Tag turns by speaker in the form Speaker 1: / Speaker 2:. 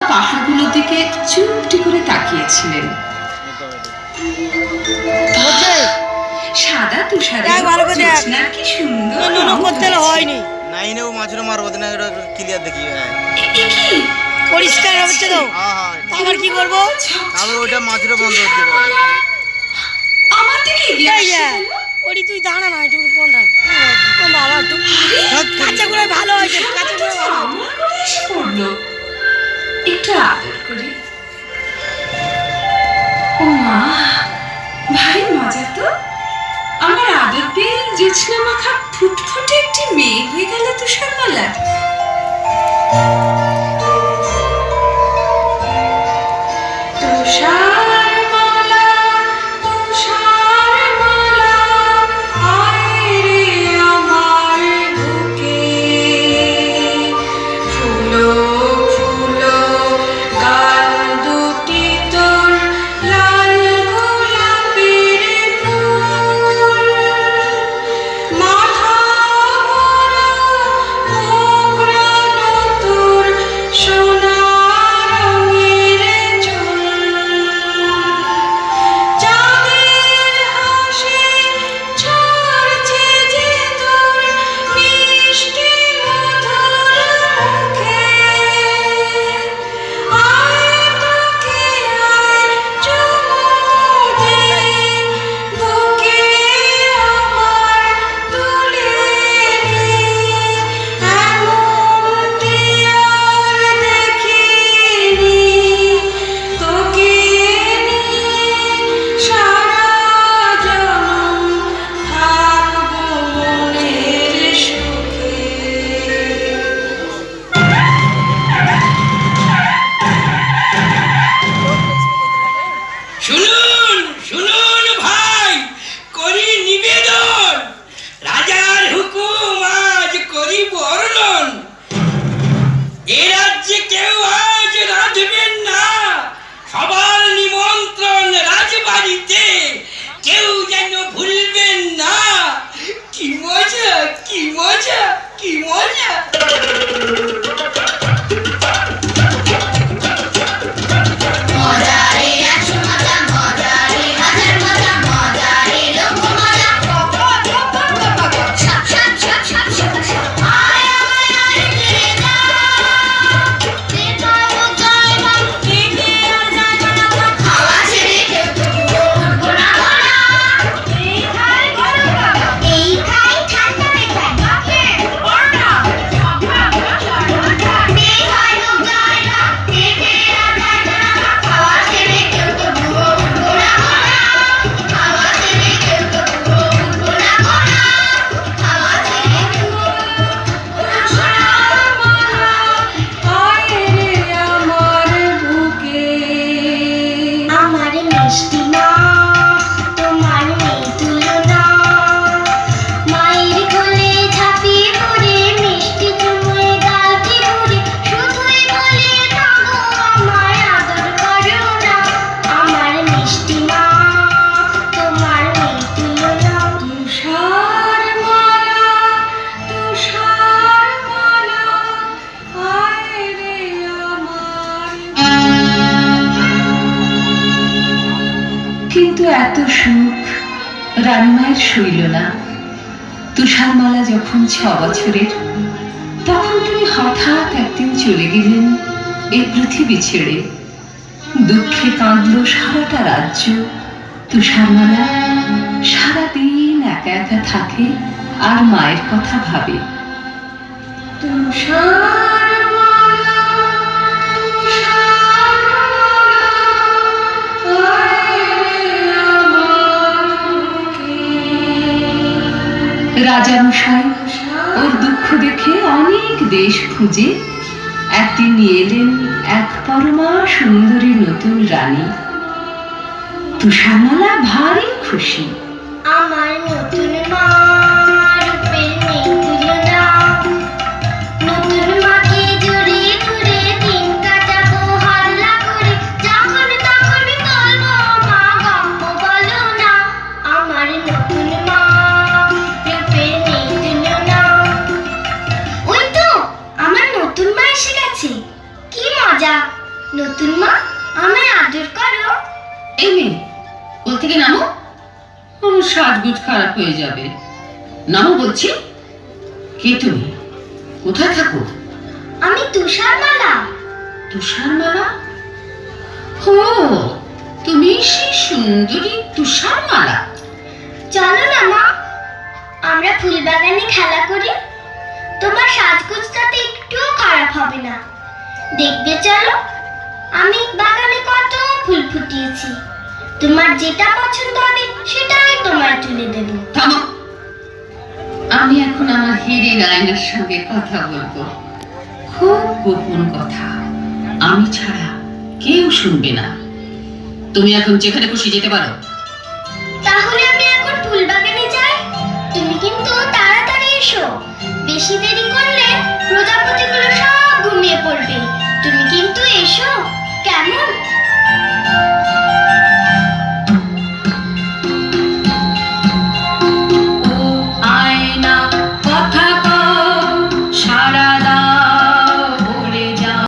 Speaker 1: পাহাড়গুলোর দিকে চুপটি করে তাকিয়েছিলেন। সাদা তুষারে জ্যোৎস্না কি সুন্দর করতে হয়নি।
Speaker 2: নাইনেও মাছরো মারবো না, ক্লিয়ার দেখি
Speaker 3: পরিষ্কার হচ্ছে তো। আবার কি করব?
Speaker 2: আমি ওটা মাছরো বন্ধ করতে পারবো।
Speaker 1: আমার দিকে এগিয়ে আসছে।
Speaker 3: ওরি তুই দাঁড়া না, একটু কোনটা বাবা একটু কাঁচা করে ভালো হয়েছে, কাঁচা করে ভালো
Speaker 1: আমার করে এসে পড়লো। একটু আদর করি। ও মা, ভারী মজা তো। আমার আদর পেয়ে জ্যোৎস্না মাখা ফুটফুটে একটি মেয়ে হয়ে গেল তুষারমালার। তুষারমালা, তুষারমালা, আয় রে আমার বুকে। ফুলো ফুলো গাল দুটি তোর, লাল গোলাপের ফুল। মাথা ভরা মোগরা তোর, সোনা রঙের চুল। চাঁদের হাসি ঝরছে যে তোর মিষ্টি মধুর মুখে। আয় তোকে আয় চুমু দে, বুকে আমার তুলে নে। এমনটি আর দেখিনি, তোকে নিয়ে সারা জনম থাকবো মনের সুখে।
Speaker 4: শুনুন শুনুন ভাই, করি নিবেদন, রাজার হুকুম আজ করি বর্ণন। এ রাজ্যে কেউ আজ রাঁধবেন না, সবার নিমন্ত্রণ রাজবাড়িতে, কেউ যেন ভুলবেন না। কি মজা কি মজা কি মজা।
Speaker 1: কিন্তু এত সুখ রানীমায়ের সইল না। তুষারমালা যখন 6 বছরের, তখন তিনি হঠাৎ একদিন চলে গেলেন এই পৃথিবী ছেড়ে। দুঃখে কাঁদল সারাটা রাজ্য। তুষারমালা সারাদিন একা একা থাকে আর মায়ের কথা ভাবে। তুষারমালা, রাজামশাই ওর দুঃখ দেখে অনেক দেশ খুঁজে একদিন নিয়ে এলেন এক পরমা সুন্দরী নতুন রানী। তুষারমালা ভারী খুশি।
Speaker 5: আমার নতুন মা রূপের নেই তুলনা, নতুন মাকে জড়িয়ে ধরে দিন কাটাবো হাল্লা করে, যখন তখন বলবো মা গপ্প বলো না। আমার নতুন মা রূপের নেই তুলনা। ওই তো আমার নতুন মা এসে গেছে, কি মজা। নতুন মা আমায় আদর করো।
Speaker 1: এই মেয়ে, কোল থেকে নামো, আমার সাজগোজ খারাপ হয়ে যাবে। নামো বলছি। কে তুমি? কোথায় থাকো?
Speaker 5: আমি তুষারমালা।
Speaker 1: তুষারমালা? ও, তুমি সেই সুন্দরী তুষারমালা।
Speaker 5: চলো না মা, আমরা ফুলবাগানে খেলা করি। তোমার সাজগোজটাতে একটুও খারাপ হবে না। দেখবে চলো, আমি বাগানে কত ফুল ফুটিয়েছি। তোমার যেটা পছন্দ হবে সেটাই তোমায় তুলে দেব।
Speaker 1: থামো, আমি এখন আমার হিরের আয়নার সঙ্গে কথা বলবো। খুব গোপন কথা, আমি ছাড়া কেউ শুনবে না। তুমি এখন যেখানে খুশি যেতে পারো।
Speaker 5: তাহলে আমি এখন ফুলবাগানে যাই। তুমি কিন্তু তাড়াতাড়ি এসো। বেশি দেরি করলে প্রজাপতিগুলো সব ঘুমিয়ে পড়বে। তুমি কিন্তু এসো।